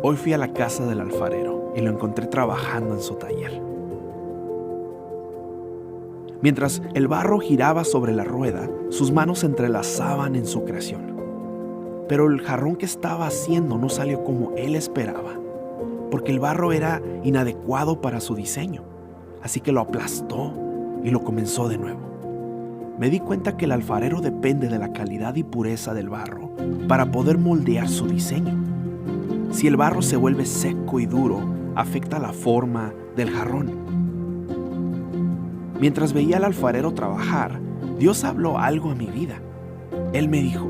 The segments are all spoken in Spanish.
Hoy fui a la casa del alfarero y lo encontré trabajando en su taller. Mientras el barro giraba sobre la rueda, sus manos se entrelazaban en su creación. Pero el jarrón que estaba haciendo no salió como él esperaba, porque el barro era inadecuado para su diseño. Así que lo aplastó y lo comenzó de nuevo. Me di cuenta que el alfarero depende de la calidad y pureza del barro para poder moldear su diseño. Si el barro se vuelve seco y duro, afecta la forma del jarrón. Mientras veía al alfarero trabajar, Dios habló algo a mi vida. Él me dijo: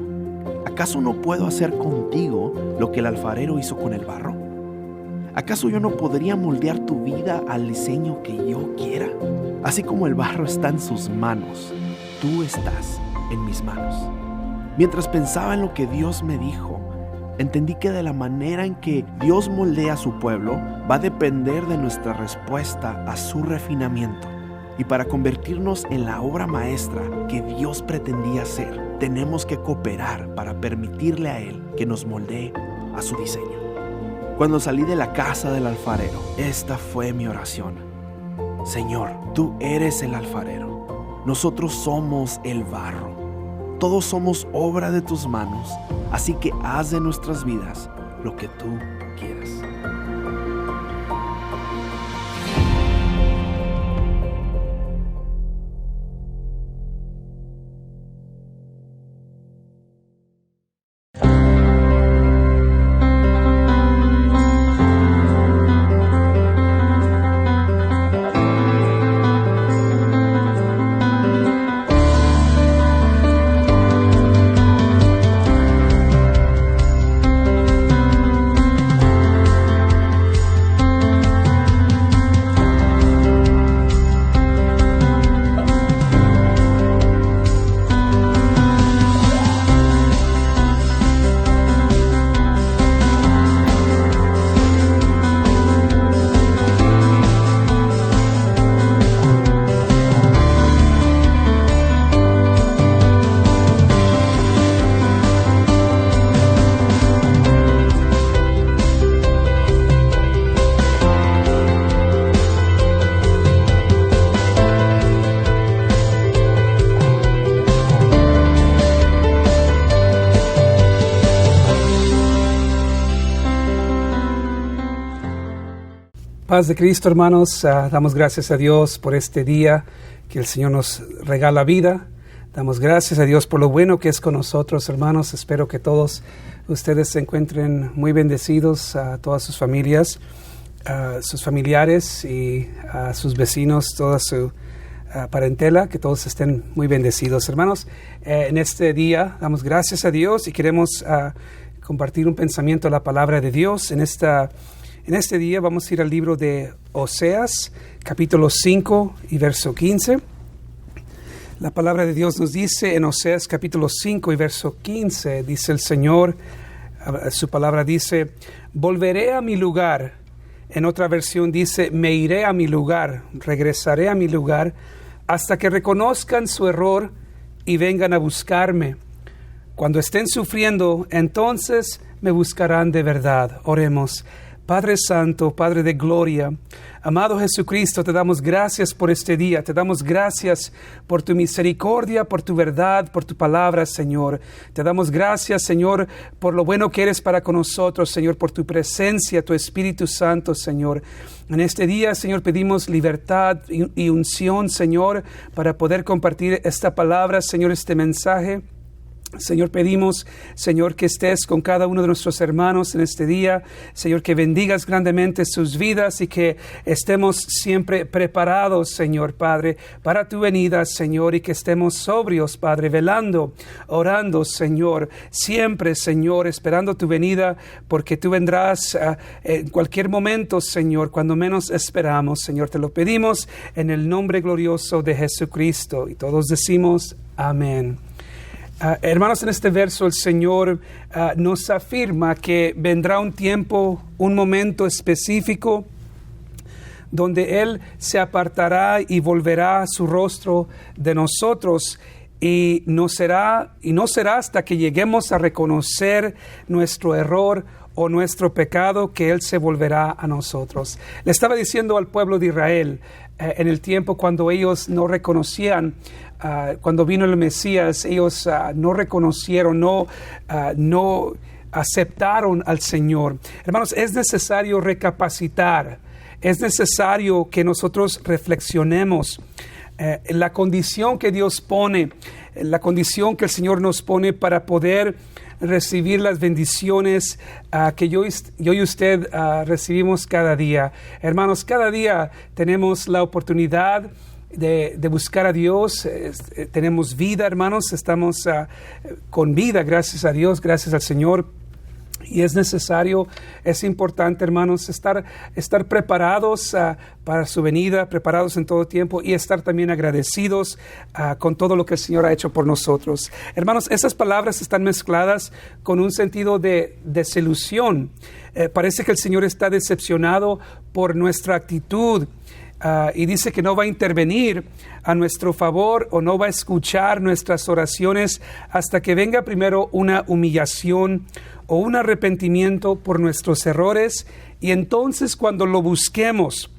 ¿acaso no puedo hacer contigo lo que el alfarero hizo con el barro? ¿Acaso yo no podría moldear tu vida al diseño que yo quiera? Así como el barro está en sus manos, tú estás en mis manos. Mientras pensaba en lo que Dios me dijo, entendí que de la manera en que Dios moldea a su pueblo va a depender de nuestra respuesta a su refinamiento. Y para convertirnos en la obra maestra que Dios pretendía ser, tenemos que cooperar para permitirle a Él que nos moldee a su diseño. Cuando salí de la casa del alfarero, esta fue mi oración: Señor, tú eres el alfarero, nosotros somos el barro, todos somos obra de tus manos, así que haz de nuestras vidas lo que tú quieras. Paz de Cristo, hermanos. Damos gracias a Dios por este día que el Señor nos regala vida. Damos gracias a Dios por lo bueno que es con nosotros, hermanos. Espero que todos ustedes se encuentren muy bendecidos, a todas sus familias, a sus familiares y a sus vecinos, toda su parentela, que todos estén muy bendecidos, hermanos. En este día damos gracias a Dios y queremos compartir un pensamiento de la palabra de Dios. En este día vamos a ir al libro de Oseas, capítulo 5 y verso 15. La palabra de Dios nos dice en Oseas capítulo 5 y verso 15, dice el Señor, su palabra dice: volveré a mi lugar. En otra versión dice: me iré a mi lugar, regresaré a mi lugar, hasta que reconozcan su error y vengan a buscarme. Cuando estén sufriendo, entonces me buscarán de verdad. Oremos. Padre Santo, Padre de Gloria, amado Jesucristo, te damos gracias por este día, te damos gracias por tu misericordia, por tu verdad, por tu palabra, Señor. Te damos gracias, Señor, por lo bueno que eres para con nosotros, Señor, por tu presencia, tu Espíritu Santo, Señor. En este día, Señor, pedimos libertad y unción, Señor, para poder compartir esta palabra, Señor, este mensaje. Señor, pedimos, Señor, que estés con cada uno de nuestros hermanos en este día. Señor, que bendigas grandemente sus vidas y que estemos siempre preparados, Señor, Padre, para tu venida, Señor, y que estemos sobrios, Padre, velando, orando, Señor, siempre, Señor, esperando tu venida, porque tú vendrás en cualquier momento, Señor, cuando menos esperamos. Señor, te lo pedimos en el nombre glorioso de Jesucristo. Y todos decimos amén. Hermanos, en este verso el Señor nos afirma que vendrá un tiempo, un momento específico donde Él se apartará y volverá su rostro de nosotros, y no será hasta que lleguemos a reconocer nuestro error o nuestro pecado, que Él se volverá a nosotros. Le estaba diciendo al pueblo de Israel en el tiempo cuando ellos no reconocían, cuando vino el Mesías, ellos no reconocieron, no aceptaron al Señor. Hermanos, es necesario recapacitar, es necesario que nosotros reflexionemos la condición que Dios pone, la condición que el Señor nos pone para poder recibir las bendiciones que yo y usted recibimos cada día. Hermanos, cada día tenemos la oportunidad de buscar a Dios. Tenemos vida, hermanos, estamos con vida, gracias a Dios, gracias al Señor. Y es necesario, es importante, hermanos, estar preparados para su venida, preparados en todo tiempo y estar también agradecidos con todo lo que el Señor ha hecho por nosotros. Hermanos, esas palabras están mezcladas con un sentido de desilusión. Parece que el Señor está decepcionado por nuestra actitud. Y dice que no va a intervenir a nuestro favor o no va a escuchar nuestras oraciones hasta que venga primero una humillación o un arrepentimiento por nuestros errores, y entonces cuando lo busquemos,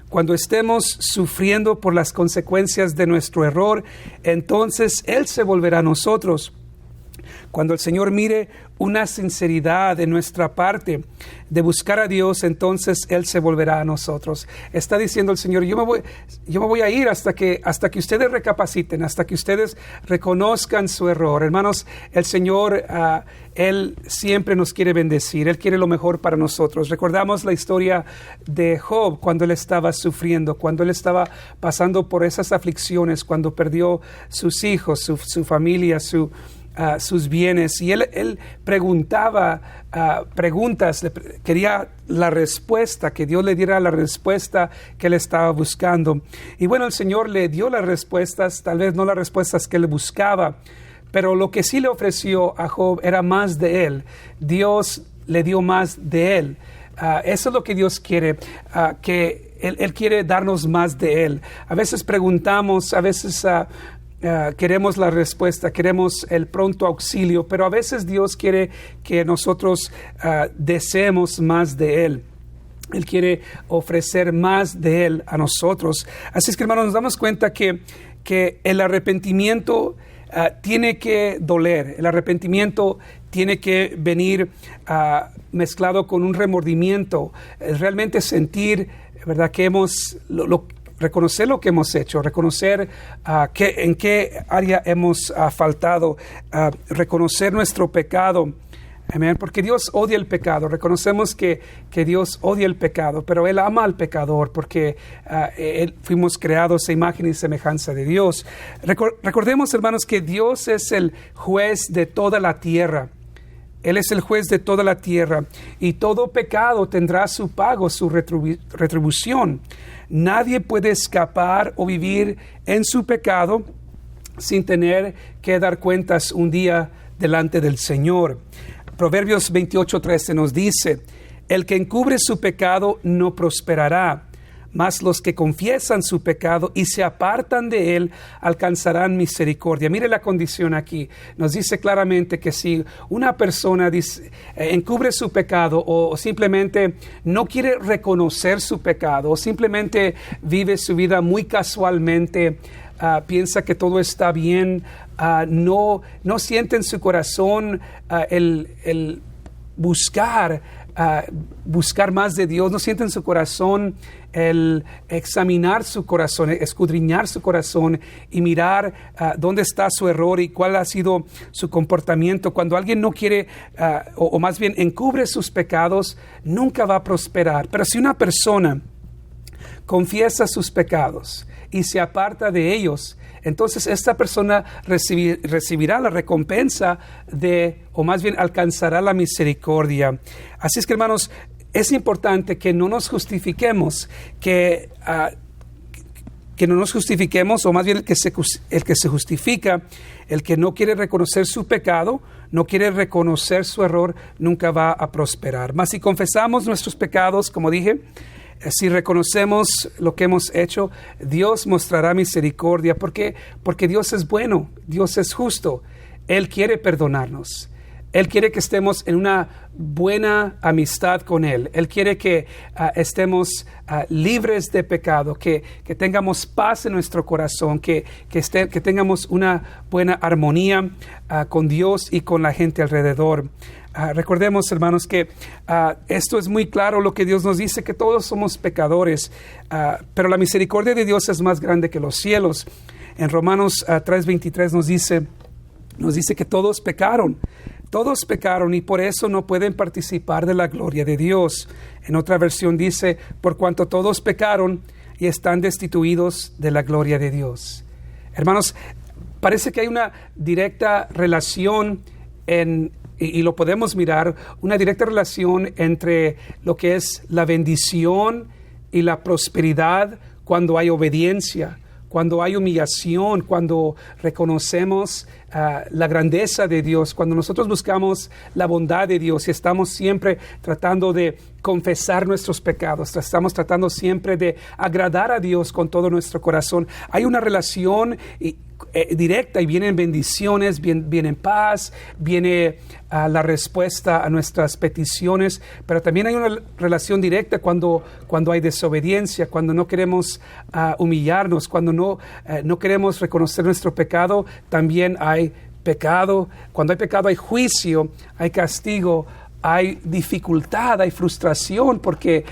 cuando estemos sufriendo por las consecuencias de nuestro error, entonces Él se volverá a nosotros. Cuando el Señor mire una sinceridad de nuestra parte de buscar a Dios, entonces Él se volverá a nosotros. Está diciendo el Señor, yo me voy a ir hasta que ustedes recapaciten, hasta que ustedes reconozcan su error. Hermanos, el Señor, Él siempre nos quiere bendecir, Él quiere lo mejor para nosotros. Recordamos la historia de Job cuando él estaba sufriendo, cuando él estaba pasando por esas aflicciones, cuando perdió sus hijos, su familia, sus bienes, y él preguntaba preguntas, quería la respuesta, que Dios le diera la respuesta que él estaba buscando. Y bueno, el Señor le dio las respuestas, tal vez no las respuestas que él buscaba, pero lo que sí le ofreció a Job era más de él. Dios le dio más de él. Eso es lo que Dios quiere, que él quiere darnos más de él. A veces preguntamos, a veces queremos la respuesta, queremos el pronto auxilio, pero a veces Dios quiere que nosotros deseemos más de Él. Él quiere ofrecer más de Él a nosotros. Así es que, hermanos, nos damos cuenta que el arrepentimiento tiene que doler. El arrepentimiento tiene que venir mezclado con un remordimiento. Realmente sentir, ¿verdad?, que reconocer lo que hemos hecho, reconocer en qué área hemos faltado, reconocer nuestro pecado. Amén. Porque Dios odia el pecado. Reconocemos que Dios odia el pecado, pero Él ama al pecador porque fuimos creados a imagen y semejanza de Dios. Recordemos, hermanos, que Dios es el juez de toda la tierra. Él es el juez de toda la tierra y todo pecado tendrá su pago, su retribución. Nadie puede escapar o vivir en su pecado sin tener que dar cuentas un día delante del Señor. Proverbios 28:13 nos dice: el que encubre su pecado no prosperará, mas los que confiesan su pecado y se apartan de él alcanzarán misericordia. Mire la condición aquí. Nos dice claramente que si una persona encubre su pecado o simplemente no quiere reconocer su pecado o simplemente vive su vida muy casualmente, piensa que todo está bien, no siente en su corazón el buscar más de Dios, no siente en su corazón el examinar su corazón, escudriñar su corazón y mirar dónde está su error y cuál ha sido su comportamiento. Cuando alguien no quiere, o más bien encubre sus pecados, nunca va a prosperar. Pero si una persona confiesa sus pecados y se aparta de ellos, entonces esta persona recibirá la recompensa o más bien alcanzará la misericordia. Así es que, hermanos, es importante que no nos justifiquemos, que no nos justifiquemos, o más bien el que se justifica, el que no quiere reconocer su pecado, no quiere reconocer su error, nunca va a prosperar. Mas si confesamos nuestros pecados, como dije, si reconocemos lo que hemos hecho, Dios mostrará misericordia, porque Dios es bueno, Dios es justo, Él quiere perdonarnos. Él quiere que estemos en una buena amistad con Él. Él quiere que estemos libres de pecado, que tengamos paz en nuestro corazón, que tengamos una buena armonía con Dios y con la gente alrededor. Recordemos, hermanos, que esto es muy claro lo que Dios nos dice, que todos somos pecadores, pero la misericordia de Dios es más grande que los cielos. En Romanos 3:23 nos dice que todos pecaron y por eso no pueden participar de la gloria de Dios. En otra versión dice, por cuanto todos pecaron y están destituidos de la gloria de Dios. Hermanos, parece que hay una directa relación y lo podemos mirar, una directa relación entre lo que es la bendición y la prosperidad cuando hay obediencia, cuando hay humillación, cuando reconocemos la grandeza de Dios, cuando nosotros buscamos la bondad de Dios y estamos siempre tratando de confesar nuestros pecados, estamos tratando siempre de agradar a Dios con todo nuestro corazón. Hay una relación directa y vienen bendiciones, viene paz, viene la respuesta a nuestras peticiones, pero también hay una relación directa cuando hay desobediencia, cuando no queremos humillarnos, cuando no queremos reconocer nuestro pecado. También hay pecado. Cuando hay pecado hay juicio, hay castigo, hay dificultad, hay frustración, porque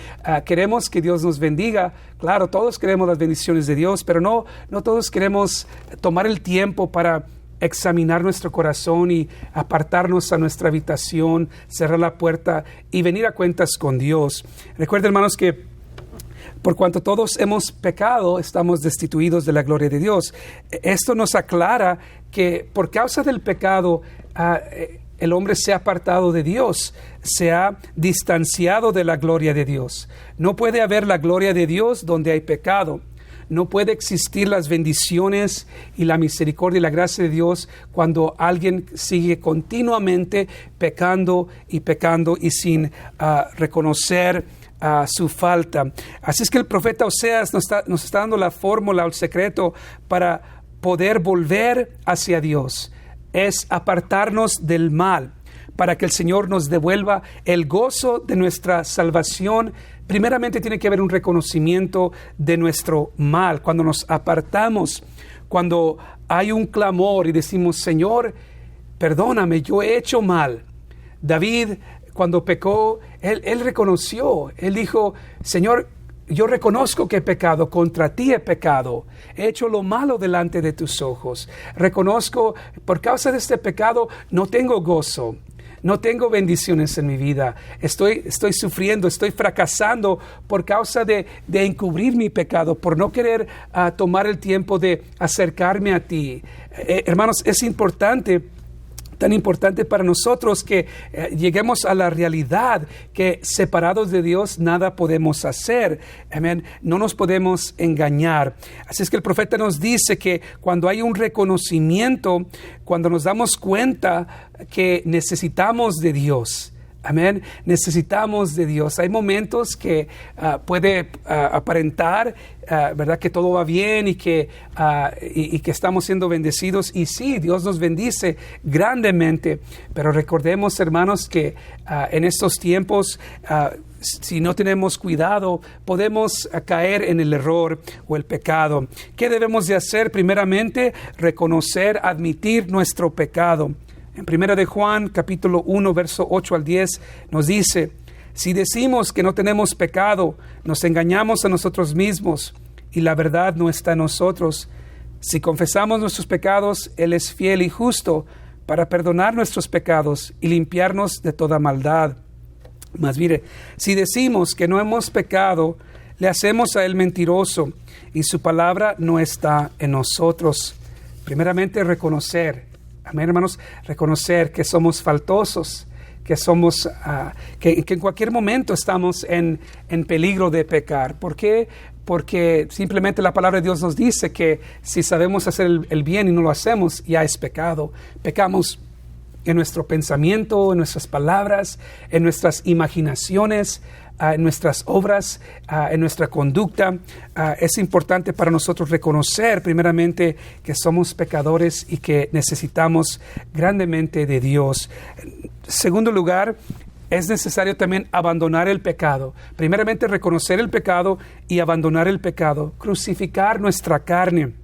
queremos que Dios nos bendiga. Claro, todos queremos las bendiciones de Dios, pero no todos queremos tomar el tiempo para examinar nuestro corazón y apartarnos a nuestra habitación, cerrar la puerta y venir a cuentas con Dios. Recuerden, hermanos, que por cuanto todos hemos pecado, estamos destituidos de la gloria de Dios. Esto nos aclara que por causa del pecado, el hombre se ha apartado de Dios, se ha distanciado de la gloria de Dios. No puede haber la gloria de Dios donde hay pecado. No puede existir las bendiciones y la misericordia y la gracia de Dios cuando alguien sigue continuamente pecando y sin reconocer su falta. Así es que el profeta Oseas nos está dando la fórmula, el secreto para poder volver hacia Dios. Es apartarnos del mal, para que el Señor nos devuelva el gozo de nuestra salvación. Primeramente tiene que haber un reconocimiento de nuestro mal. Cuando nos apartamos, cuando hay un clamor y decimos, Señor, perdóname, yo he hecho mal. David, cuando pecó, él reconoció, él dijo, Señor, yo reconozco que he pecado, contra ti he pecado, he hecho lo malo delante de tus ojos. Reconozco, por causa de este pecado, no tengo gozo, no tengo bendiciones en mi vida. Estoy sufriendo, estoy fracasando por causa de encubrir mi pecado, por no querer tomar el tiempo de acercarme a ti. Hermanos, es tan importante para nosotros que lleguemos a la realidad que separados de Dios nada podemos hacer. Amén. No nos podemos engañar. Así es que el profeta nos dice que cuando hay un reconocimiento, cuando nos damos cuenta que necesitamos de Dios, amén, necesitamos de Dios. Hay momentos que puede aparentar, ¿verdad?, que todo va bien y que estamos siendo bendecidos. Y sí, Dios nos bendice grandemente. Pero recordemos, hermanos, que en estos tiempos, si no tenemos cuidado, podemos caer en el error o el pecado. ¿Qué debemos de hacer? Primeramente, reconocer, admitir nuestro pecado. En 1 de Juan, capítulo 1, verso 8 al 10, nos dice, si decimos que no tenemos pecado, nos engañamos a nosotros mismos y la verdad no está en nosotros. Si confesamos nuestros pecados, Él es fiel y justo para perdonar nuestros pecados y limpiarnos de toda maldad. Mas mire, si decimos que no hemos pecado, le hacemos a Él mentiroso y su palabra no está en nosotros. Primeramente, reconocer. Amén, hermanos, reconocer que somos faltosos, que somos, que en cualquier momento estamos en peligro de pecar. ¿Por qué? Porque simplemente la palabra de Dios nos dice que si sabemos hacer el bien y no lo hacemos, ya es pecado. Pecamos en nuestro pensamiento, en nuestras palabras, en nuestras imaginaciones, en nuestras obras, en nuestra conducta. Es importante para nosotros reconocer primeramente que somos pecadores y que necesitamos grandemente de Dios. En segundo lugar, es necesario también abandonar el pecado. Primeramente, reconocer el pecado y abandonar el pecado. Crucificar nuestra carne.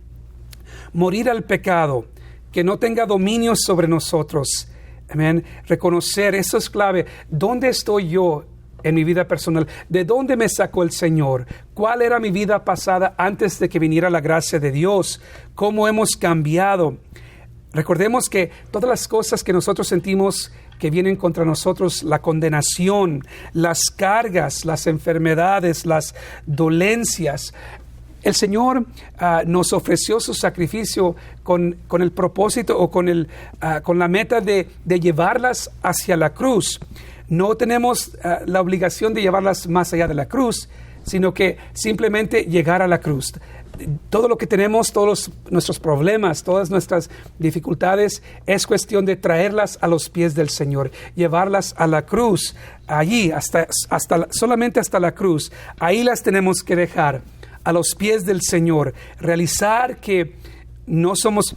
Morir al pecado. Que no tenga dominio sobre nosotros. Amén. Reconocer, eso es clave. ¿Dónde estoy yo en mi vida personal? ¿De dónde me sacó el Señor? ¿Cuál era mi vida pasada antes de que viniera la gracia de Dios? ¿Cómo hemos cambiado? Recordemos que todas las cosas que nosotros sentimos que vienen contra nosotros, la condenación, las cargas, las enfermedades, las dolencias, el Señor nos ofreció su sacrificio con el propósito o con la meta de llevarlas hacia la cruz. No tenemos la obligación de llevarlas más allá de la cruz, sino que simplemente llegar a la cruz. Todo lo que tenemos, todos nuestros problemas, todas nuestras dificultades, es cuestión de traerlas a los pies del Señor, llevarlas a la cruz, allí, solamente hasta la cruz. Ahí las tenemos que dejar, a los pies del Señor. Realizar que no somos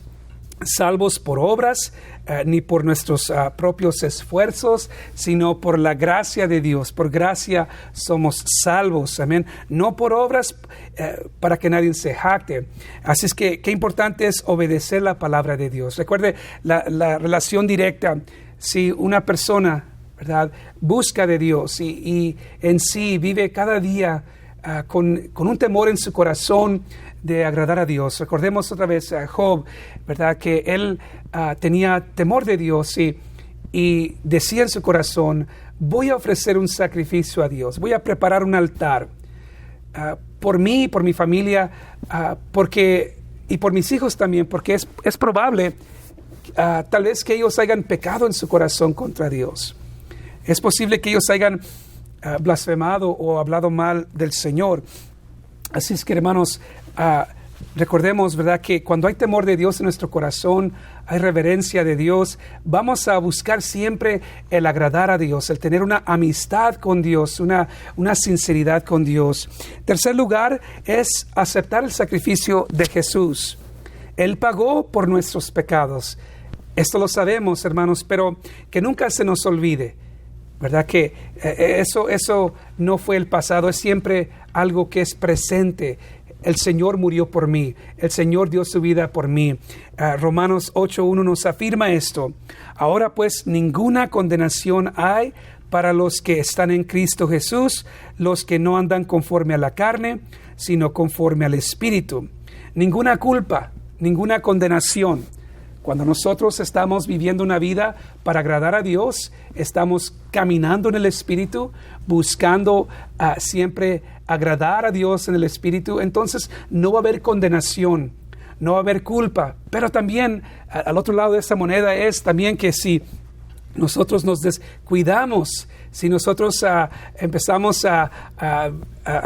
salvos por obras, ni por nuestros propios esfuerzos, sino por la gracia de Dios. Por gracia somos salvos, amén. No por obras para que nadie se jacte. Así es que qué importante es obedecer la palabra de Dios. Recuerde la relación directa. Si una persona, ¿verdad?, busca de Dios y en sí vive cada día con un temor en su corazón de agradar a Dios. Recordemos otra vez a Job, ¿verdad?, que él tenía temor de Dios y decía en su corazón: voy a ofrecer un sacrificio a Dios, voy a preparar un altar por mí, por mi familia, y por mis hijos también, porque es probable tal vez que ellos hayan pecado en su corazón contra Dios. Es posible que ellos hayan blasfemado o hablado mal del Señor. Así es que, hermanos, recordemos, ¿verdad?, que cuando hay temor de Dios en nuestro corazón, hay reverencia de Dios, vamos a buscar siempre el agradar a Dios, el tener una amistad con Dios, una sinceridad con Dios. Tercer lugar es aceptar el sacrificio de Jesús. Él pagó por nuestros pecados. Esto lo sabemos, hermanos, pero que nunca se nos olvide, ¿verdad?, que eso no fue el pasado, es siempre algo que es presente. El Señor murió por mí, el Señor dio su vida por mí. Romanos 8:1 nos afirma esto. Ahora pues ninguna condenación hay para los que están en Cristo Jesús, los que no andan conforme a la carne, sino conforme al Espíritu. Ninguna culpa, ninguna condenación. Cuando nosotros estamos viviendo una vida para agradar a Dios, estamos caminando en el Espíritu, buscando siempre agradar a Dios en el Espíritu, entonces no va a haber condenación, no va a haber culpa. Pero también, al otro lado de esa moneda es también que si nosotros nos descuidamos, si nosotros empezamos a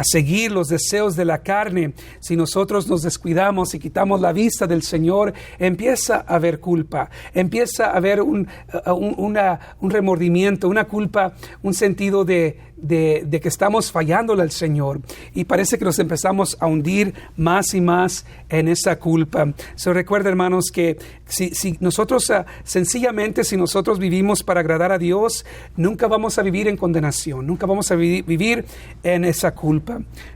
seguir los deseos de la carne, si nosotros nos descuidamos y quitamos la vista del Señor, empieza a haber culpa, empieza a haber un remordimiento, una culpa, un sentido de que estamos fallándole al Señor, y parece que nos empezamos a hundir más y más en esa culpa. Recuerda, hermanos, que si nosotros sencillamente, si nosotros vivimos para agradar a Dios, nunca vamos a vivir en condenación, nunca vamos a vivir en esa culpa.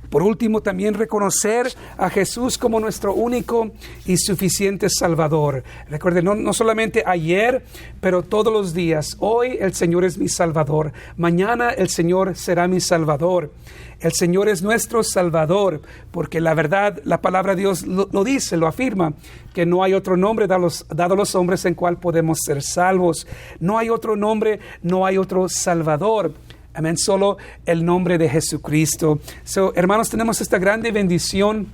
Por último, también reconocer a Jesús como nuestro único y suficiente Salvador. Recuerden, no solamente ayer, pero todos los días. Hoy el Señor es mi Salvador. Mañana el Señor será mi Salvador. El Señor es nuestro Salvador, porque la verdad, la palabra de Dios lo dice, lo afirma, que no hay otro nombre dado a los hombres en cual podemos ser salvos. No hay otro nombre, no hay otro Salvador. Amén, solo el nombre de Jesucristo. Hermanos, tenemos esta grande bendición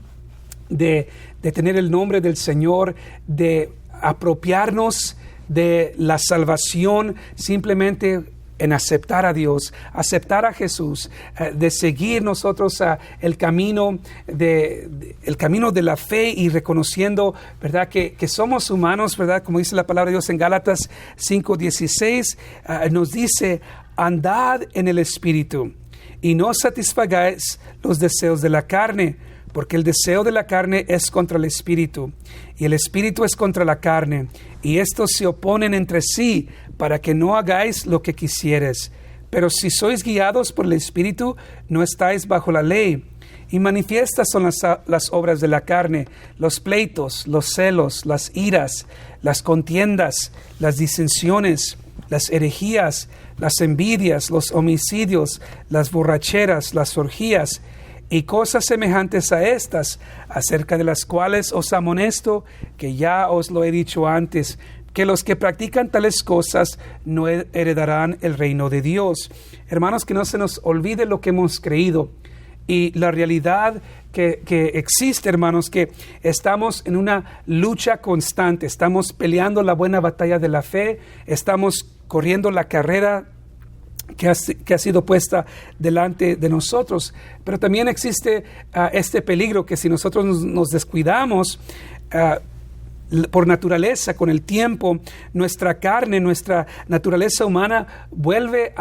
de tener el nombre del Señor, de apropiarnos de la salvación simplemente en aceptar a Dios, aceptar a Jesús, de seguir nosotros el camino de la fe y reconociendo, ¿verdad?, que somos humanos, ¿verdad? Como dice la palabra de Dios en Gálatas 5:16, nos dice: andad en el Espíritu y no satisfagáis los deseos de la carne, porque el deseo de la carne es contra el Espíritu, y el Espíritu es contra la carne, y estos se oponen entre sí, para que no hagáis lo que quisieres. Pero si sois guiados por el Espíritu, no estáis bajo la ley. Y manifiestas son las obras de la carne: los pleitos, los celos, las iras, las contiendas, las disensiones, las herejías, las envidias, los homicidios, las borracheras, las orgías, y cosas semejantes a estas, acerca de las cuales os amonesto, que ya os lo he dicho antes, que los que practican tales cosas no heredarán el reino de Dios. Hermanos, que no se nos olvide lo que hemos creído y la realidad que existe, hermanos, que estamos en una lucha constante, estamos peleando la buena batalla de la fe, estamos corriendo la carrera que ha sido puesta delante de nosotros, pero también existe este peligro que si nosotros nos descuidamos, por naturaleza, con el tiempo, nuestra carne, nuestra naturaleza humana vuelve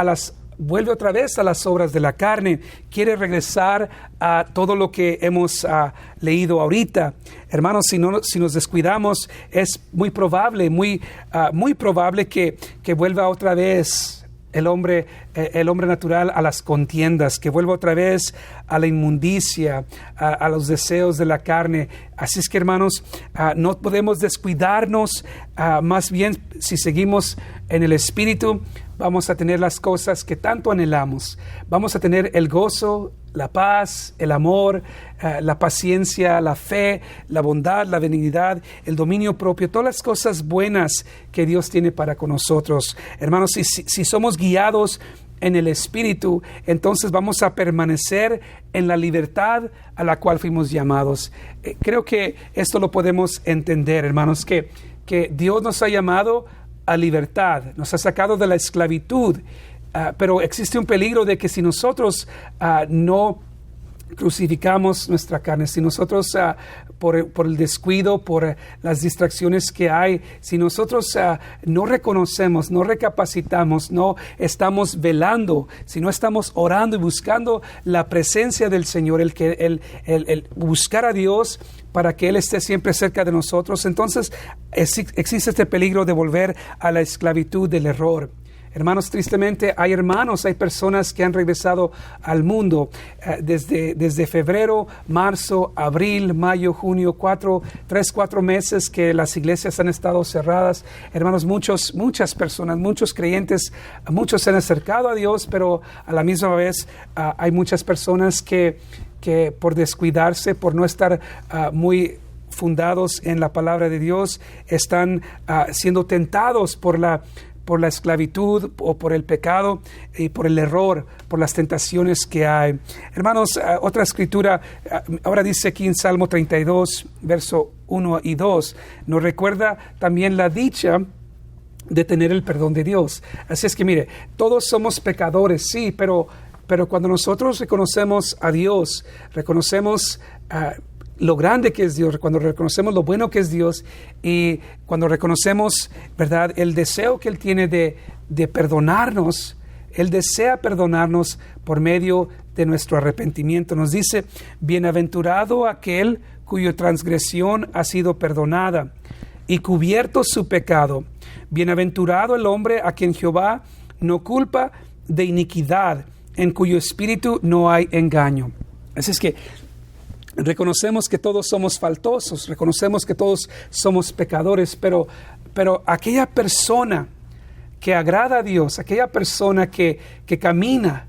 otra vez a las obras de la carne, quiere regresar a todo lo que hemos leído ahorita. Hermanos, si nos descuidamos, es muy probable que vuelva otra vez el hombre natural a las contiendas, que vuelva otra vez a la inmundicia, a los deseos de la carne. Así es que, hermanos, no podemos descuidarnos. Más bien, si seguimos en el Espíritu, vamos a tener las cosas que tanto anhelamos. Vamos a tener el gozo, la paz, el amor, la paciencia, la fe, la bondad, la benignidad, el dominio propio, todas las cosas buenas que Dios tiene para con nosotros. Hermanos, si somos guiados en el Espíritu, entonces vamos a permanecer en la libertad a la cual fuimos llamados. Creo que esto lo podemos entender, hermanos, que Dios nos ha llamado a libertad, nos ha sacado de la esclavitud, pero existe un peligro de que si nosotros no crucificamos nuestra carne, si nosotros por el descuido, por las distracciones que hay, si nosotros no reconocemos, no recapacitamos, no estamos velando, si no estamos orando y buscando la presencia del Señor, el buscar a Dios para que Él esté siempre cerca de nosotros, entonces existe este peligro de volver a la esclavitud del error. Hermanos, tristemente hay personas que han regresado al mundo desde febrero, marzo, abril, mayo, junio, 4 meses que las iglesias han estado cerradas. Hermanos, muchas personas, muchos creyentes, muchos se han acercado a Dios, pero a la misma vez hay muchas personas que por descuidarse, por no estar muy fundados en la palabra de Dios, están siendo tentados por la esclavitud o por el pecado y por el error, por las tentaciones que hay. Hermanos, otra escritura, ahora dice aquí en Salmo 32, verso 1 y 2, nos recuerda también la dicha de tener el perdón de Dios. Así es que mire, todos somos pecadores, sí, pero cuando nosotros reconocemos a Dios, reconocemos lo grande que es Dios, cuando reconocemos lo bueno que es Dios y cuando reconocemos, ¿verdad?, el deseo que Él tiene de perdonarnos, Él desea perdonarnos por medio de nuestro arrepentimiento. Nos dice: bienaventurado aquel cuya transgresión ha sido perdonada y cubierto su pecado. Bienaventurado el hombre a quien Jehová no culpa de iniquidad, en cuyo espíritu no hay engaño. Así es que reconocemos que todos somos faltosos, reconocemos que todos somos pecadores, pero aquella persona que agrada a Dios, aquella persona que camina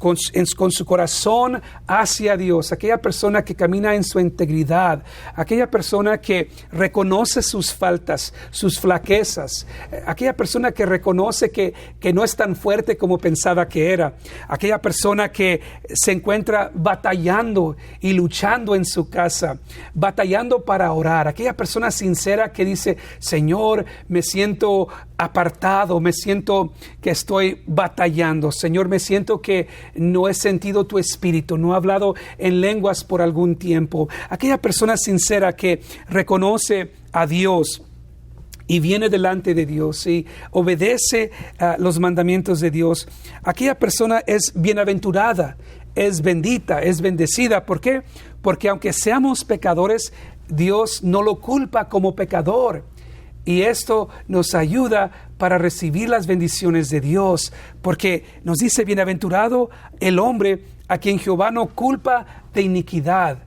con su corazón hacia Dios, aquella persona que camina en su integridad, aquella persona que reconoce sus faltas, sus flaquezas, aquella persona que reconoce que no es tan fuerte como pensaba que era, aquella persona que se encuentra batallando y luchando en su casa, batallando para orar, aquella persona sincera que dice: Señor, me siento apartado, me siento que estoy batallando. Señor, me siento que no he sentido tu espíritu, no he hablado en lenguas por algún tiempo. Aquella persona sincera que reconoce a Dios y viene delante de Dios y obedece los mandamientos de Dios, aquella persona es bienaventurada, es bendita, es bendecida. ¿Por qué? Porque aunque seamos pecadores, Dios no lo culpa como pecador. Y esto nos ayuda para recibir las bendiciones de Dios, porque nos dice: bienaventurado el hombre a quien Jehová no culpa de iniquidad.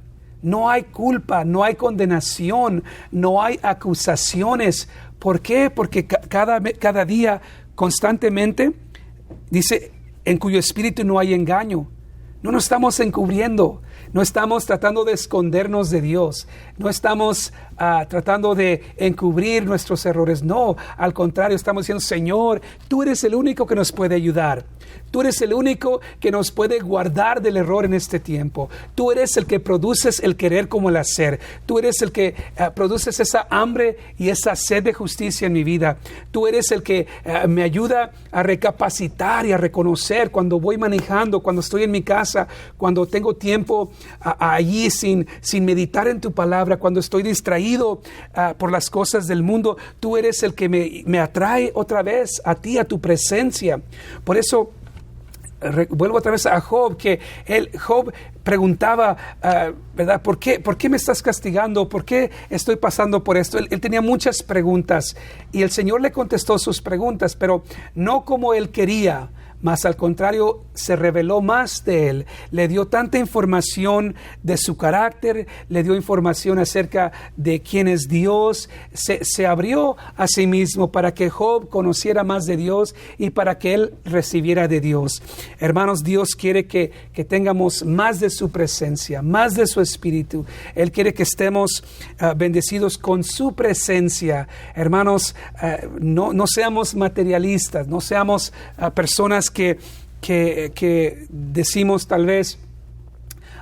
No hay culpa, no hay condenación, no hay acusaciones. ¿Por qué? Porque cada día, constantemente, dice, en cuyo espíritu no hay engaño. No nos estamos encubriendo, no estamos tratando de escondernos de Dios, no estamos tratando de encubrir nuestros errores. No, al contrario, estamos diciendo: Señor, tú eres el único que nos puede ayudar. Tú eres el único que nos puede guardar del error en este tiempo. Tú eres el que produces el querer como el hacer. Tú eres el que produces esa hambre y esa sed de justicia en mi vida. Tú eres el que me ayuda a recapacitar y a reconocer cuando voy manejando, cuando estoy en mi casa, cuando tengo tiempo allí sin meditar en tu palabra, cuando estoy distraído por las cosas del mundo. Tú eres el que me atrae otra vez a ti, a tu presencia. Por eso vuelvo otra vez a Job, que Job preguntaba, ¿verdad? ¿Por qué me estás castigando? ¿Por qué estoy pasando por esto? Él tenía muchas preguntas y el Señor le contestó sus preguntas, pero no como él quería, mas al contrario, se reveló más de él. Le dio tanta información de su carácter, le dio información acerca de quién es Dios. Se abrió a sí mismo para que Job conociera más de Dios y para que él recibiera de Dios. Hermanos, Dios quiere que tengamos más de su presencia, más de su espíritu. Él quiere que estemos bendecidos con su presencia. Hermanos, no seamos materialistas, no seamos personas que decimos tal vez: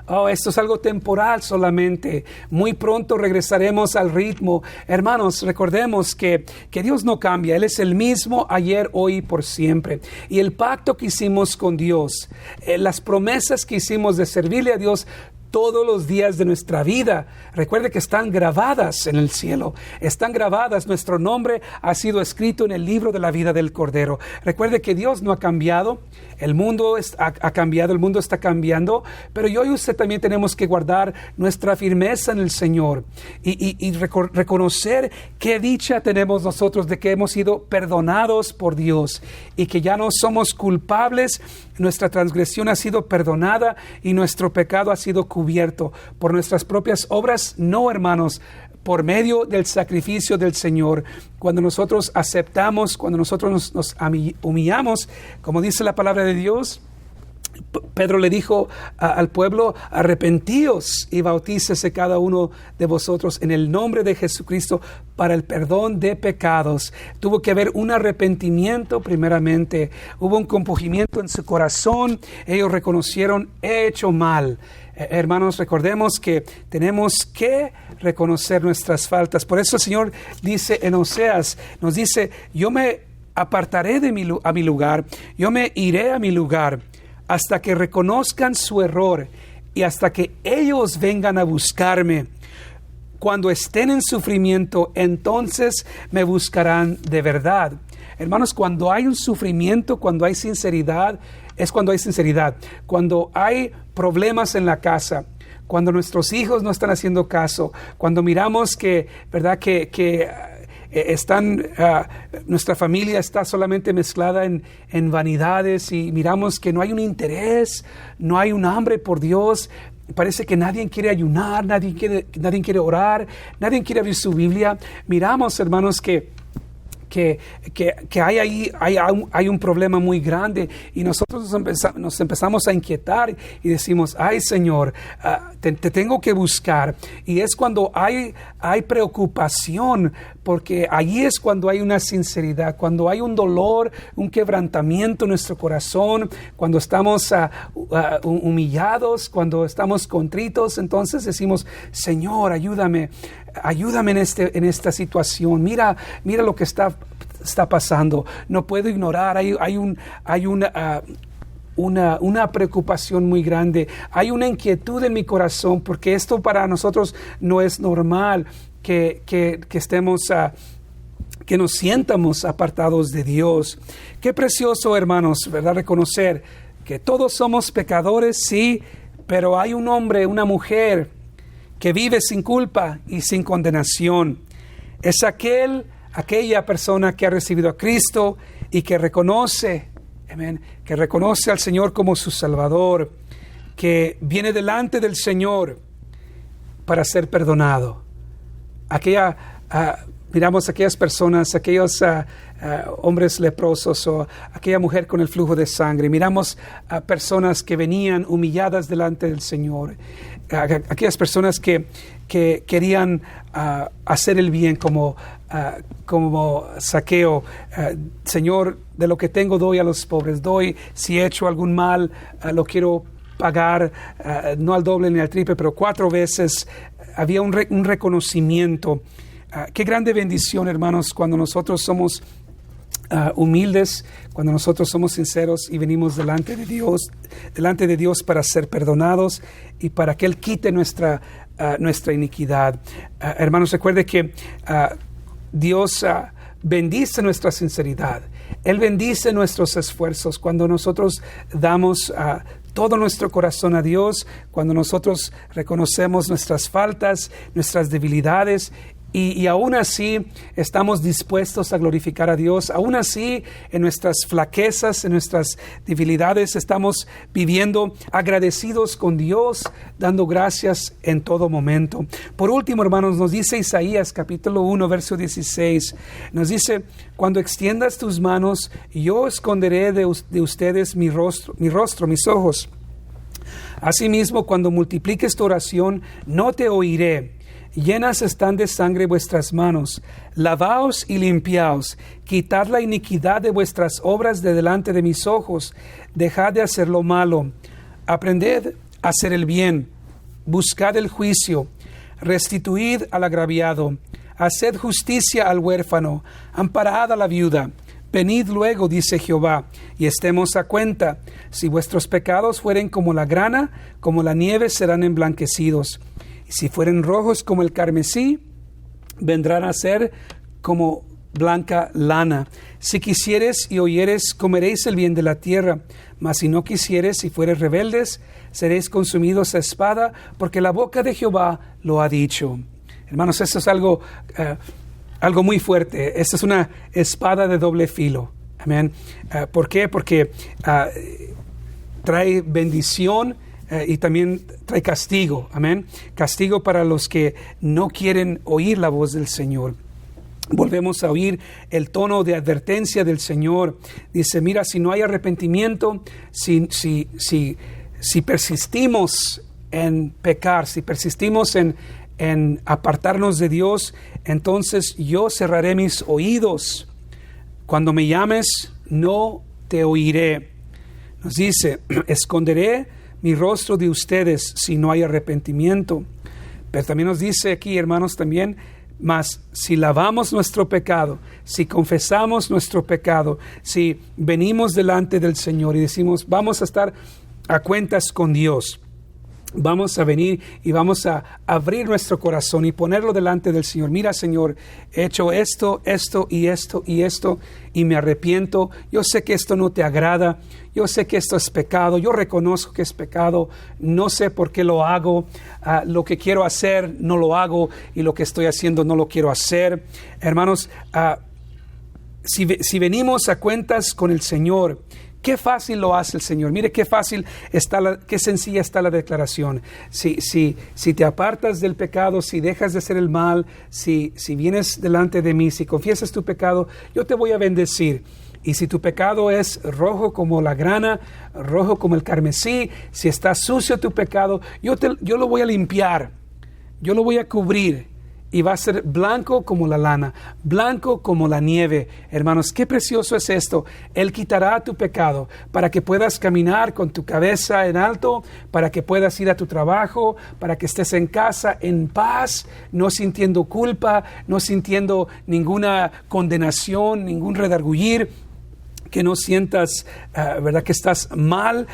oh, esto es algo temporal solamente, muy pronto regresaremos al ritmo. Hermanos, recordemos que Dios no cambia. Él es el mismo ayer, hoy y por siempre. Y el pacto que hicimos con Dios, las promesas que hicimos de servirle a Dios todos los días de nuestra vida, recuerde que están grabadas en el cielo, están grabadas. Nuestro nombre ha sido escrito en el libro de la vida del Cordero. Recuerde que Dios no ha cambiado, el mundo ha cambiado, el mundo está cambiando, pero yo y usted también tenemos que guardar nuestra firmeza en el Señor y reconocer qué dicha tenemos nosotros de que hemos sido perdonados por Dios y que ya no somos culpables. Nuestra transgresión ha sido perdonada y nuestro pecado ha sido cubierto por nuestras propias obras. No, hermanos, por medio del sacrificio del Señor. Cuando nosotros aceptamos, cuando nosotros nos humillamos, como dice la palabra de Dios, Pedro le dijo al pueblo: arrepentíos y bautícese cada uno de vosotros en el nombre de Jesucristo para el perdón de pecados. Tuvo que haber un arrepentimiento primeramente, hubo un compugimiento en su corazón. Ellos reconocieron: he hecho mal. Hermanos, recordemos que tenemos que reconocer nuestras faltas. Por eso el Señor dice en Oseas, nos dice: yo me apartaré a mi lugar, yo me iré a mi lugar, hasta que reconozcan su error y hasta que ellos vengan a buscarme. Cuando estén en sufrimiento, entonces me buscarán de verdad. Hermanos, cuando hay un sufrimiento, cuando hay sinceridad, es cuando hay sinceridad. Cuando hay problemas en la casa, cuando nuestros hijos no están haciendo caso, cuando miramos que, ¿verdad?, que nuestra familia está solamente mezclada en vanidades y miramos que no hay un interés, no hay un hambre por Dios. Parece que nadie quiere ayunar, nadie quiere orar, nadie quiere abrir su Biblia. Miramos, hermanos, que hay un problema muy grande y nosotros nos empezamos a inquietar y decimos: ay, Señor, te tengo que buscar. Y es cuando hay preocupación, porque allí es cuando hay una sinceridad, cuando hay un dolor, un quebrantamiento en nuestro corazón, cuando estamos humillados, cuando estamos contritos. Entonces decimos: Señor, ayúdame en esta situación. Mira lo que está está pasando. No puedo ignorar, hay una preocupación muy grande. Hay una inquietud en mi corazón porque esto para nosotros no es normal que estemos... que nos sientamos apartados de Dios. Qué precioso, hermanos, ¿verdad? Reconocer que todos somos pecadores, sí, pero hay un hombre, una mujer que vive sin culpa y sin condenación. Es aquella persona que ha recibido a Cristo y que reconoce, amén, que reconoce al Señor como su Salvador, que viene delante del Señor para ser perdonado. Miramos aquellas personas, aquellos hombres leprosos o aquella mujer con el flujo de sangre. Miramos a personas que venían humilladas delante del Señor. Aquellas personas que querían hacer el bien como Zaqueo. Señor, de lo que tengo doy a los pobres. Doy, si he hecho algún mal, lo quiero pagar, no al doble ni al triple, pero 4 veces. Había un reconocimiento. Qué grande bendición, hermanos, cuando nosotros somos humildes, cuando nosotros somos sinceros y venimos delante de Dios para ser perdonados y para que Él quite nuestra iniquidad. Hermanos, recuerde que Dios bendice nuestra sinceridad. Él bendice nuestros esfuerzos cuando nosotros damos todo nuestro corazón a Dios, cuando nosotros reconocemos nuestras faltas, nuestras debilidades. Y aún así estamos dispuestos a glorificar a Dios. Aún así, en nuestras flaquezas, en nuestras debilidades, estamos viviendo agradecidos con Dios, dando gracias en todo momento. Por último, hermanos, nos dice Isaías capítulo 1, verso 16. Nos dice, cuando extiendas tus manos, yo esconderé de ustedes mi rostro, mis ojos. Asimismo, cuando multipliques tu oración, no te oiré. Llenas están de sangre vuestras manos. Lavaos y limpiaos. Quitad la iniquidad de vuestras obras de delante de mis ojos. Dejad de hacer lo malo. Aprended a hacer el bien. Buscad el juicio. Restituid al agraviado. Haced justicia al huérfano. Amparad a la viuda. Venid luego, dice Jehová, y estemos a cuenta. Si vuestros pecados fueren como la grana, como la nieve serán emblanquecidos. Si fueren rojos como el carmesí, vendrán a ser como blanca lana. Si quisieres y oyeres, comeréis el bien de la tierra. Mas si no quisieres y fueres rebeldes, seréis consumidos a espada, porque la boca de Jehová lo ha dicho. Hermanos, esto es algo muy fuerte. Esta es una espada de doble filo. Amén. ¿Por qué? Porque trae bendición. Y también trae castigo, amén. Castigo para los que no quieren oír la voz del Señor. Volvemos a oír el tono de advertencia del Señor. Dice, mira, si no hay arrepentimiento, si persistimos en pecar, si persistimos en apartarnos de Dios, entonces yo cerraré mis oídos. Cuando me llames, no te oiré. Nos dice, esconderé mi rostro de ustedes si no hay arrepentimiento. Pero también nos dice aquí, hermanos, también, mas si lavamos nuestro pecado, si confesamos nuestro pecado, si venimos delante del Señor y decimos, vamos a estar a cuentas con Dios, vamos a venir y vamos a abrir nuestro corazón y ponerlo delante del Señor. Mira, Señor, he hecho esto y me arrepiento. Yo sé que esto no te agrada. Yo sé que esto es pecado. Yo reconozco que es pecado. No sé por qué lo hago. Lo que quiero hacer no lo hago y lo que estoy haciendo no lo quiero hacer. Hermanos, si venimos a cuentas con el Señor, qué fácil lo hace el Señor. Mire qué fácil está, qué sencilla está la declaración. Si te apartas del pecado, si dejas de hacer el mal, si vienes delante de mí, si confiesas tu pecado, yo te voy a bendecir. Y si tu pecado es rojo como la grana, rojo como el carmesí, si está sucio tu pecado, yo lo voy a limpiar, yo lo voy a cubrir y va a ser blanco como la lana, blanco como la nieve. Hermanos, qué precioso es esto. Él quitará tu pecado para que puedas caminar con tu cabeza en alto, para que puedas ir a tu trabajo, para que estés en casa en paz, no sintiendo culpa, no sintiendo ninguna condenación, ningún redargullir, que no sientas, ¿verdad?, que estás mal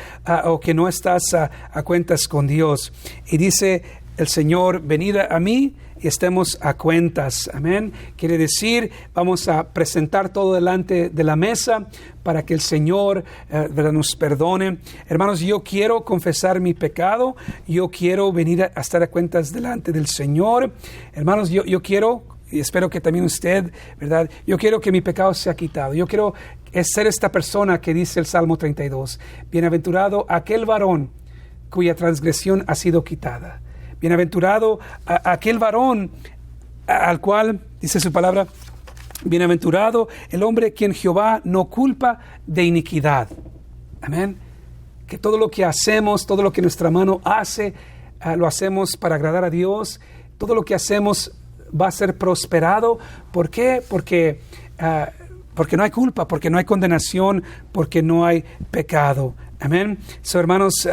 o que no estás a cuentas con Dios. Y dice el Señor, venid a mí y estemos a cuentas. Amén. Quiere decir, vamos a presentar todo delante de la mesa para que el Señor ¿verdad?, nos perdone. Hermanos, yo quiero confesar mi pecado. Yo quiero venir a estar a cuentas delante del Señor. Hermanos, yo quiero, y espero que también usted, ¿verdad?, yo quiero que mi pecado sea quitado. Yo quiero ser esta persona que dice el Salmo 32. Bienaventurado aquel varón cuya transgresión ha sido quitada. Bienaventurado aquel varón al cual, dice su palabra, bienaventurado el hombre quien Jehová no culpa de iniquidad. Amén. Que todo lo que hacemos, todo lo que nuestra mano hace, lo hacemos para agradar a Dios. Todo lo que hacemos va a ser prosperado. ¿Por qué? Porque no hay culpa, porque no hay condenación, porque no hay pecado. Amén. So, hermanos,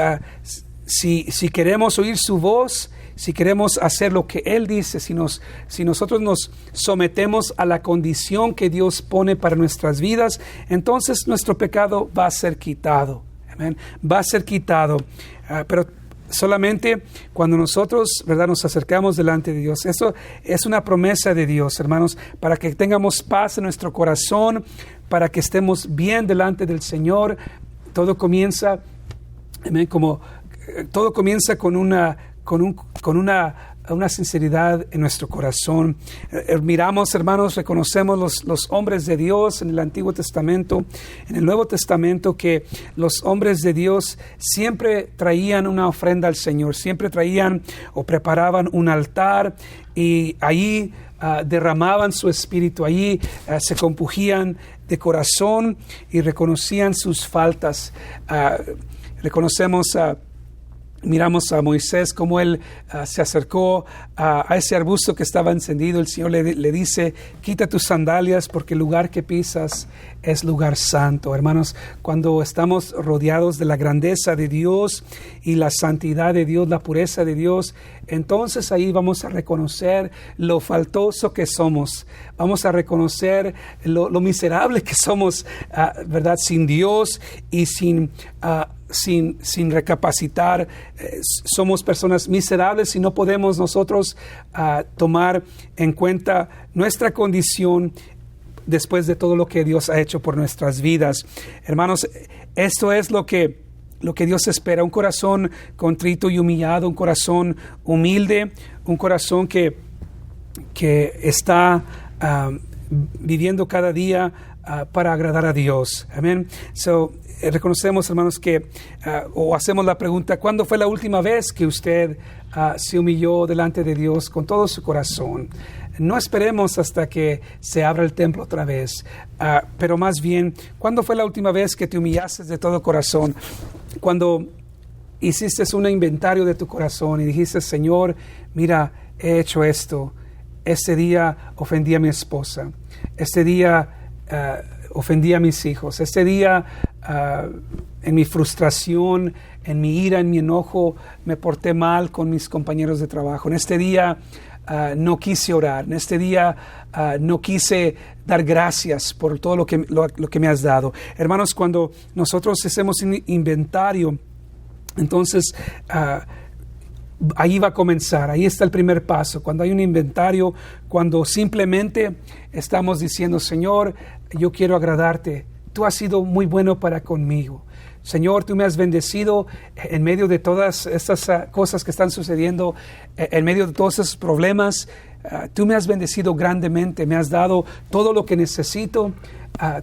si queremos oír su voz, si queremos hacer lo que Él dice, si nosotros nos sometemos a la condición que Dios pone para nuestras vidas, entonces nuestro pecado va a ser quitado. Amén. Va a ser quitado. Pero solamente cuando nosotros, ¿verdad?, nos acercamos delante de Dios. Eso es una promesa de Dios, hermanos, para que tengamos paz en nuestro corazón, para que estemos bien delante del Señor. Todo comienza, amén, todo comienza con una sinceridad en nuestro corazón. Miramos, hermanos, reconocemos los hombres de Dios en el Antiguo Testamento, en el Nuevo Testamento, que los hombres de Dios siempre traían una ofrenda al Señor, siempre traían o preparaban un altar y allí derramaban su espíritu, allí se compujían de corazón y reconocían sus faltas. Miramos a Moisés como él se acercó a ese arbusto que estaba encendido. El Señor le dice, quita tus sandalias porque el lugar que pisas es lugar santo. Hermanos, cuando estamos rodeados de la grandeza de Dios y la santidad de Dios, la pureza de Dios, entonces ahí vamos a reconocer lo faltoso que somos. Vamos a reconocer lo miserable que somos, ¿verdad?, sin Dios y sin recapacitar. Somos personas miserables y no podemos nosotros tomar en cuenta nuestra condición después de todo lo que Dios ha hecho por nuestras vidas. Hermanos, esto es lo que Dios espera, un corazón contrito y humillado, un corazón humilde, un corazón que está viviendo cada día para agradar a Dios. Amén. Reconocemos, hermanos, que o hacemos la pregunta, ¿cuándo fue la última vez que usted se humilló delante de Dios con todo su corazón? No esperemos hasta que se abra el templo otra vez, pero más bien, ¿cuándo fue la última vez que te humillaste de todo corazón? Cuando hiciste un inventario de tu corazón y dijiste, Señor, mira, he hecho esto. Este día ofendí a mi esposa. Este día ofendí a mis hijos. Este día, en mi frustración, en mi ira, en mi enojo, me porté mal con mis compañeros de trabajo. En este día no quise orar. En este día no quise dar gracias por todo lo que me has dado. Hermanos, cuando nosotros hacemos un inventario, entonces ahí va a comenzar, ahí está el primer paso. Cuando hay un inventario, cuando simplemente estamos diciendo, Señor, yo quiero agradarte. Tú has sido muy bueno para conmigo. Señor, tú me has bendecido en medio de todas estas cosas que están sucediendo, en medio de todos esos problemas. Tú me has bendecido grandemente, me has dado todo lo que necesito,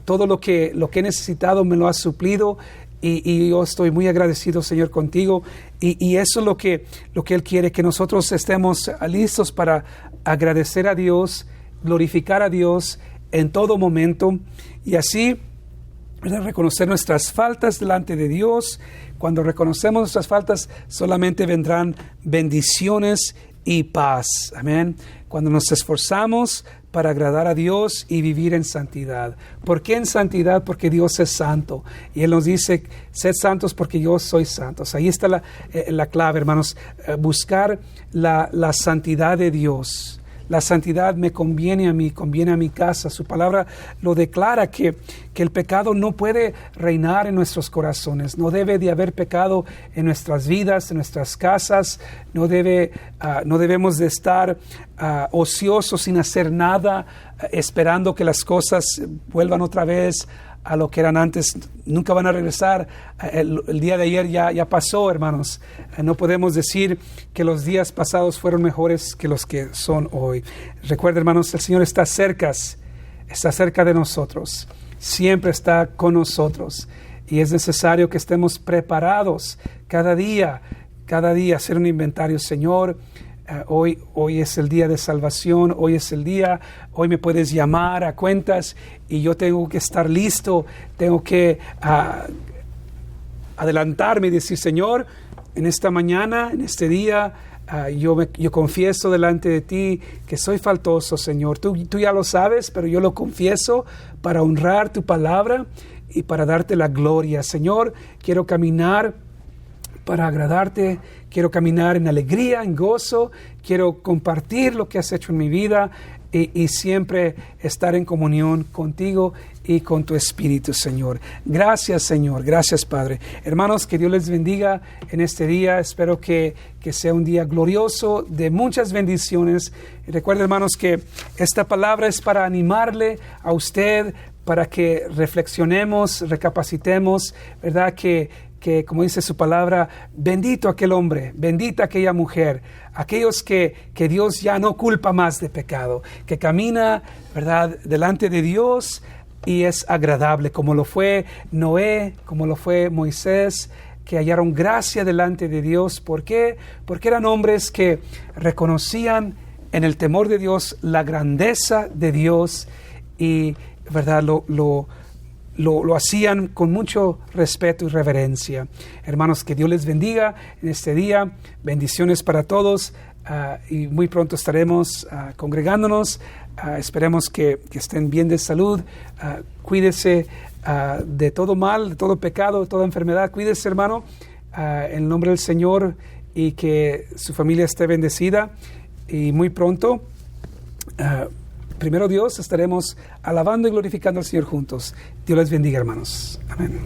todo lo que he necesitado me lo has suplido. Y yo estoy muy agradecido, Señor, contigo. Y eso es lo que Él quiere, que nosotros estemos listos para agradecer a Dios, glorificar a Dios en todo momento. Y así, reconocer nuestras faltas delante de Dios. Cuando reconocemos nuestras faltas, solamente vendrán bendiciones y paz. Amén. Cuando nos esforzamos para agradar a Dios y vivir en santidad. ¿Por qué en santidad? Porque Dios es santo. Y Él nos dice, sed santos porque yo soy santo. Ahí está la clave, hermanos. Buscar la santidad de Dios. La santidad me conviene a mí, conviene a mi casa. Su palabra lo declara que el pecado no puede reinar en nuestros corazones. No debe de haber pecado en nuestras vidas, en nuestras casas. No debemos de estar ociosos sin hacer nada, esperando que las cosas vuelvan otra vez a lo que eran antes. Nunca van a regresar. El día de ayer ya pasó, hermanos. No podemos decir que los días pasados fueron mejores que los que son hoy. Recuerden, hermanos, el Señor está cerca de nosotros. Siempre está con nosotros. Y es necesario que estemos preparados cada día, hacer un inventario. Señor, hoy es el día de salvación, hoy me puedes llamar a cuentas y yo tengo que estar listo, tengo que adelantarme y decir, Señor, en esta mañana, en este día, yo confieso delante de ti que soy faltoso, Señor. Tú ya lo sabes, pero yo lo confieso para honrar tu palabra y para darte la gloria. Señor, quiero caminar para agradarte, quiero caminar en alegría, en gozo, quiero compartir lo que has hecho en mi vida y siempre estar en comunión contigo y con tu Espíritu, Señor. Gracias, Señor. Gracias, Padre. Hermanos, que Dios les bendiga en este día. Espero que sea un día glorioso, de muchas bendiciones. Y recuerden, hermanos, que esta palabra es para animarle a usted, para que reflexionemos, recapacitemos, ¿verdad? Que como dice su palabra, bendito aquel hombre, bendita aquella mujer, aquellos que Dios ya no culpa más de pecado, que camina, ¿verdad?, delante de Dios y es agradable, como lo fue Noé, como lo fue Moisés, que hallaron gracia delante de Dios. ¿Por qué? Porque eran hombres que reconocían en el temor de Dios la grandeza de Dios y, ¿verdad?, lo hacían con mucho respeto y reverencia. Hermanos, que Dios les bendiga en este día. Bendiciones para todos y muy pronto estaremos congregándonos. Esperemos que estén bien de salud. Cuídese de todo mal, de todo pecado, de toda enfermedad. Cuídese, hermano, en el nombre del Señor, y que su familia esté bendecida. Y muy pronto, primero Dios, estaremos alabando y glorificando al Señor juntos. Dios les bendiga, hermanos. Amén.